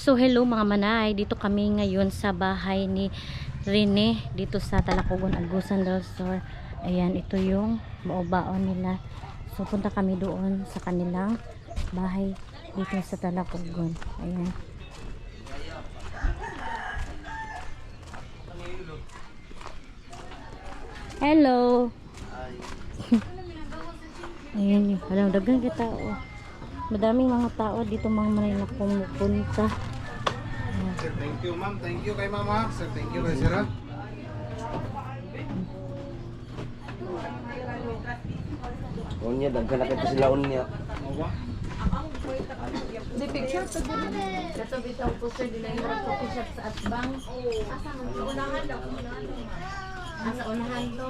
So hello mga manay, dito kami ngayon sa bahay ni Rene dito sa Talacogon, Agusan del Sur. Ayan, ito yung baon nila. So punta kami doon sa kanilang bahay dito sa Talacogon. Ayan. Hello. Ayan yun. Alam, dagang kita oh. Madaming mga tao dito mga manay na pumupunta. Sir, thank you ma'am. Thank you kay mama. Sir, thank you kay sir ha. Unya, daghan na kita sila unya. Di picture sa gano'n. Kaso bitang poster din yung mga coffee shop sa Atbang. Asa man sa unahan daw. Asa unahan to.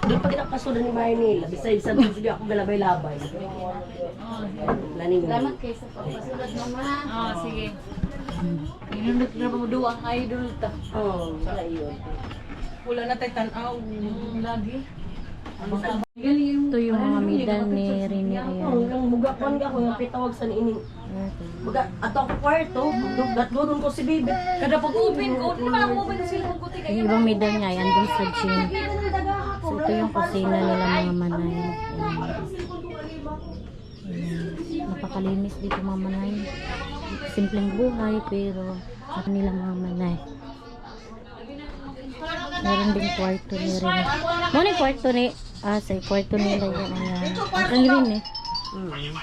Di pa kinapasunan ni Maynila. Besides, sabi ako galabay-labay. Laning Salamat kayo sa pagpasulat mo ha. Oh, sige. Inunod na mo duwang idol ta. Oo, wala yun. Wala na tayo tanaw. Lagi. Ito yung mga medal ni Rene. Oo, Ayan. yung bugapan ka ko, yung pitawag sa niining. Buga, ato ako kwarto, doon ko si Bibi. Kada pag-open ko, di ba lang open sila ng kuti Yung ibang medal niya, ayan dun sa gym. So ito yung kusina nila mga manay. Ayan. Ayan. Napakalinis dito mga manay. Simpleng buhay pero sa kanila mga manay. Meron din kwarto ni Rene. Muna yung kwarto ni, sa kwarto nila yun. Ayan. Ang Rene.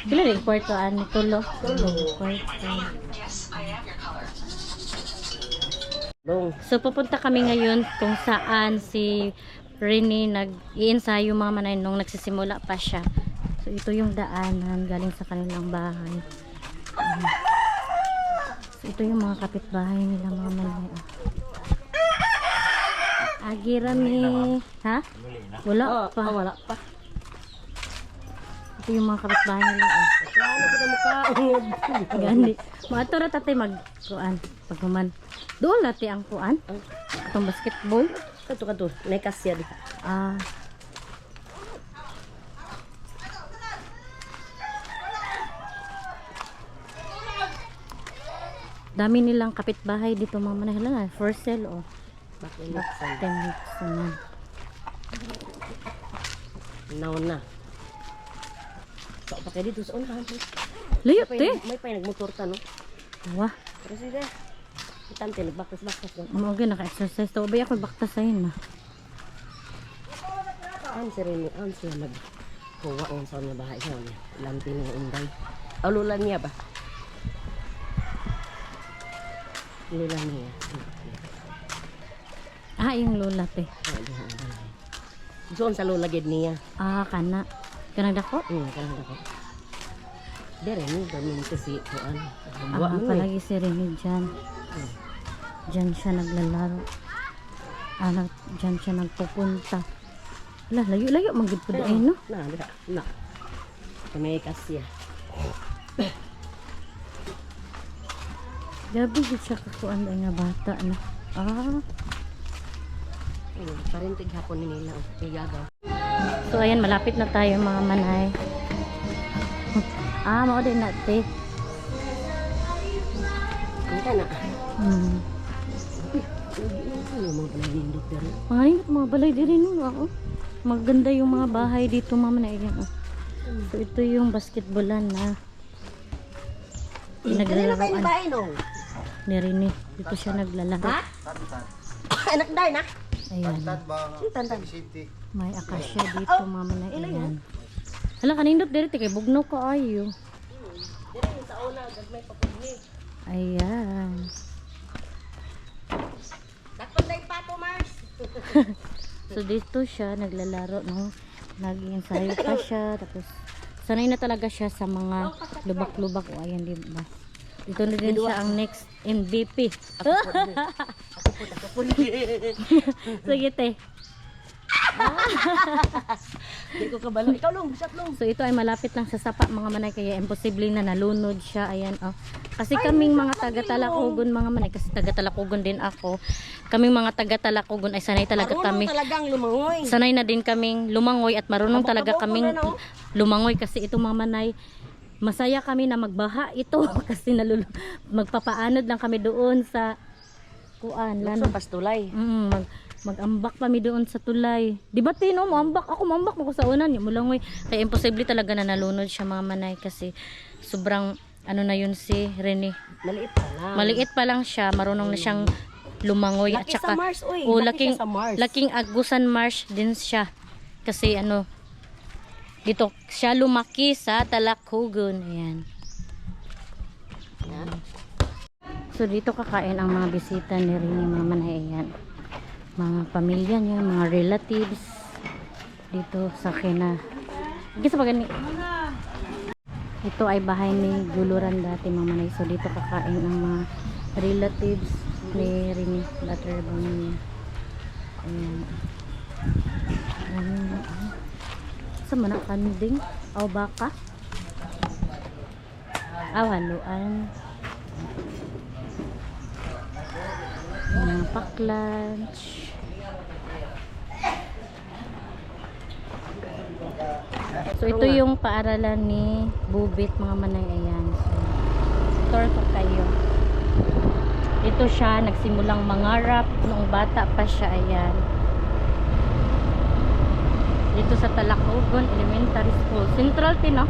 Pila rin kwarto ni Tulo. Kwarto. So pupunta kami ngayon kung saan si Rene nag-iensayo mga manay nung nagsisimula pa siya. So ito yung daanan galing sa kanilang bahay. So ito yung mga kapitbahay nila mga manay. Agirami. Ha? Wala pa. Wala pa. Ito yung mga kapitbahay nila. Ano kita mukha? Gani. Maatura tatay mag-kuan. Pagkuman. Doon lati ang kuan. Itong basketball. Kato, naikasya di. Ah. Dami nilang kapitbahay dito mga manay. Hala, for sale oh. Bakit Bakit 10 weeks naman. Naon na. So, pa kayo dito sa unahan. Layo te. May pa nagmotor ta, no? Wah. Pero sige. Itante, nagbaktas-baktas. No? Mamagay naka-exercise to. Ubay ako baktasahin na. Ang sirene, ang sila kuha ang sa niya bahay siya. Lanti ng unday. Lulan niya ba? Lulan niya. Ah, yung lola te. Doon sa lula gid niya. Ah, kana. Kanang dako? Kanang dako. Dere ni gamin kasi kuan. Ah, palagi si Rene dyan. Dyan siya naglalaro. Dyan siya nagpupunta. Wala, layo-layo manggid po dahil, no? Na. Kami kasya. Gabi gid siya kakuan ay nga bata, no? Ah. Parintig hapon ni nila. Iyagaw. So, ayan, malapit na tayo mga manay. Ah, mao din natin. Ang na. Ano mga panahindot pero? Mga nindot, mga balay din no? Oh. Maganda yung mga bahay dito mga manay. Ayan, oh. So, ito yung basketballan na pinaglalaroan ni Rene. Dito siya naglalaro. Ha? Anak dahil na? Ayan. Tantan. May akasya dito mga manay. Ayan. Hala, kanindot dito kay bugnaw ka ayo. Sa una, gagmay pa po ni. Ayan. Dakot na yung pato, Mars. So dito siya naglalaro no. Nag-ensayo pa siya tapos sanay na talaga siya sa mga lubak-lubak o ayan di ba. Dito na din siya ang next MVP. Sige te. Hindi ko kabalo. Ikaw long, shot long. So ito ay malapit lang sa sapa mga manay kaya imposible na nalunod siya. Ayan oh. Kasi kaming mga taga-Talakugon mga manay kasi taga-Talakugon din ako. Kaming mga taga-Talakugon ay sanay talaga kami. Talagang lumangoy. Sanay na din kaming lumangoy at marunong talaga kaming lumangoy kasi ito mga manay. Masaya kami na magbaha ito kasi magpapaanod lang kami doon sa kuan Lano pastulay. mag-ambak kami doon sa tulay. Di ba Tino, maambak mo ko sa unan, yung mulangoy. Kaya imposible talaga na nalunod siya mga manay kasi sobrang ano na yun si Rene. Maliit pa lang. Maliit pa lang siya, marunong na siyang lumangoy at Laki saka sa Mars, oy. oh, Laki siya sa Mars. laking Agusan Marsh din siya. Kasi ano dito siya lumaki sa Talakugon. Ayan. So dito kakain ang mga bisita ni Rene mga manay. Ayan. Mga pamilya niya, mga relatives dito sa kina. Gisa pa gani. Ito ay bahay ni Guluran dati mga manay. So dito kakain ang mga relatives ni Rene Laterbang niya. Ayan. Sa mana kanding o baka? Haluan. Mga pack-lunch. So ito yung paaralan ni Bubit mga manay. Ayan. So, tour ko kayo. Ito siya, nagsimulang mangarap noong bata pa siya. Ayan. Dito sa Talakugon Elementary School. Central Tino.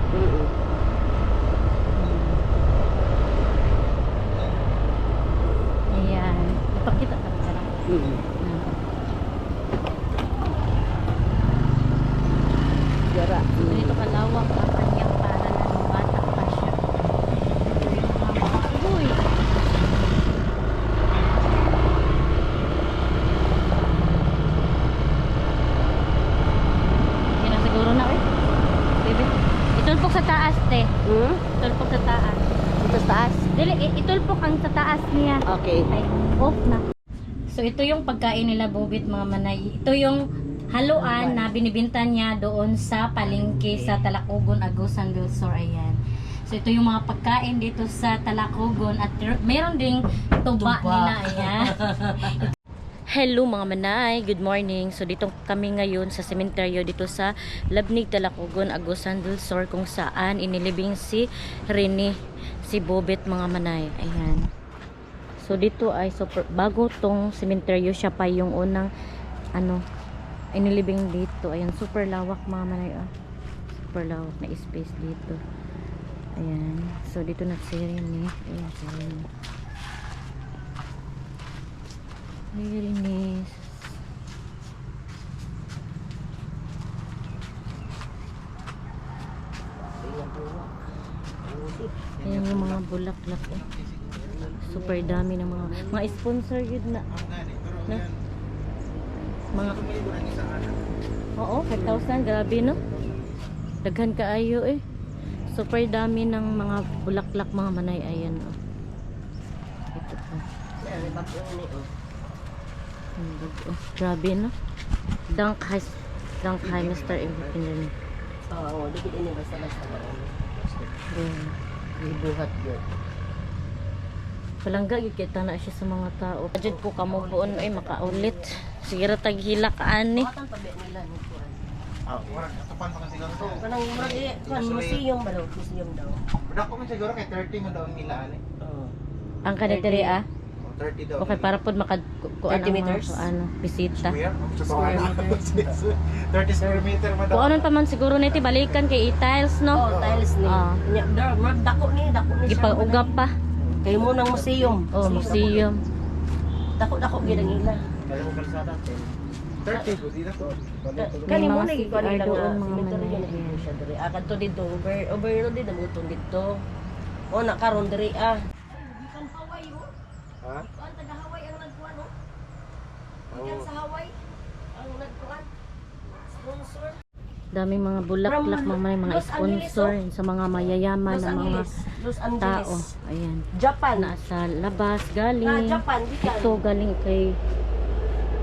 Ayan. Ipakita ka na lang. Gara. So, dito kalawak ang kanyang paaralan ng bata pa siya. Uy! Yan na siguro na eh. Baby. Itulpok sa taas, te. Itulpok sa taas. Dito sa taas. Dili, itulpok ang sa taas niya. Okay. Ay, off na. So ito yung pagkain nila Bubit mga manay. Ito yung haluan na binibinta niya doon sa palengke sa Talakugon, Agusan del Sur. Ayan. So ito yung mga pagkain dito sa Talakugon at meron ding tuba nila. Ayan. Hello mga manay, good morning. So dito kami ngayon sa sementeryo dito sa Labnig, Talakugon, Agusan del Sur kung saan inilibing si Rene, si Bubit mga manay. Ayan. So dito ay super bago tong sementeryo, siya pa yung unang ano inilibing dito. Ayan, super lawak mga manay. Super lawak na space dito. Ayan. So dito na si Rene. Ayan si Rene. Rene. Ayan yung mga bulaklak eh. Super dami ng mga sponsor yun na mga oo 5,000 grabe no, daghan kaayo eh. Super dami ng mga bulaklak mga manay. Ayan oh. Ito po grabe no, dank high Mr. Independent. Oo, dikit ini basta-basta. Ibuhat yun. Palangga kita na siya sa mga tao. Adjud ko kamo buon ay makaulit. Sige ra taghila ka ani. Watan pa nila ni kuan. Warang katupan pa kasi lang. Kanang murag kan museum ba daw? Museum daw. Budak ko man siguro kay 30 man daw ang nila ani. Oo. Ang kanitiri 30 daw. Okay, para pod makakuan 30 ang meters? mga ano, bisita. Square meter. 30 square meter man daw. Kung anon pa man siguro niti balikan kay i-tiles no. Oh, tiles ni. Ah. Nya dar dako ni siya. Gipag-ugap pa. Kay mo nang museum. Oh, museum. Dako gid ang ila. Kaya mo kalsada 30 ko di na ko. Kani mo mga na ikuan CR nila doon, nga mga cemetery manay. yun na siya diri. Kadto dito overload din namutong dito. O na karon diri ah. Gikan Hawaii mo. Ha? Kuan taga Hawaii ang nagkuan no. Gikan sa Hawaii ang nagkuan. Sponsor. Daming mga bulaklak, mga sponsor sa mga mayayaman na mga Los tao. Angeles. Ayan. Japan. Nasa labas Na galing. Japan gikan. Ito galing kay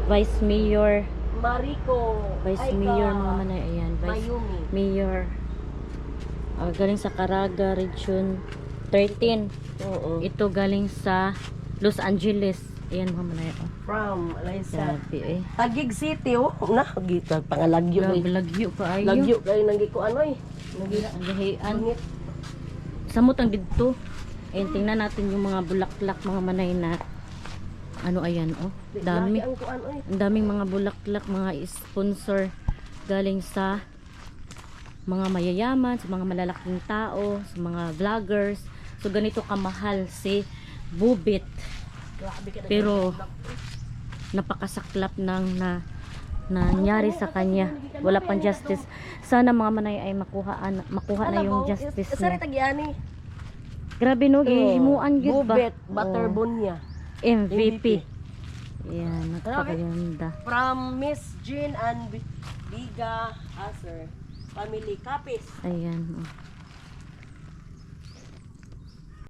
Vice Mayor Mariko. Vice Aika, Mayor mga manay. Ayan, Vice Mayumi. Mayor. Galing sa Caraga Region 13. Oo. Ito galing sa Los Angeles. Ayan mga manay. Oh. From Alaysa. Sabi eh. Taguig City, oh. Na, pangalagyo. Grabe, eh. lagyo pa ayo. Lagyo kayo nang giko ano eh. Ang gahian. Bangit. Samot ang dito. Ayan, tingnan natin yung mga bulaklak mga manay na ano ayan oh. Dami. Lagi ang kuan oy. Ang daming mga bulaklak, mga sponsor galing sa mga mayayaman, sa mga malalaking tao, sa mga vloggers. So ganito kamahal si Bubit. Grabe ka na. Pero napakasaklap ng nangyari sa kanya. Wala pang justice. Sana mga manay ay makuha na yung justice Sari niya. tagiani. Grabe no, gihimuan gyud ba? Bubet, Butterbunya. MVP. Yan, napakaganda. From Miss Jean and Biga Aser. Family Capis. Ayan. Oh.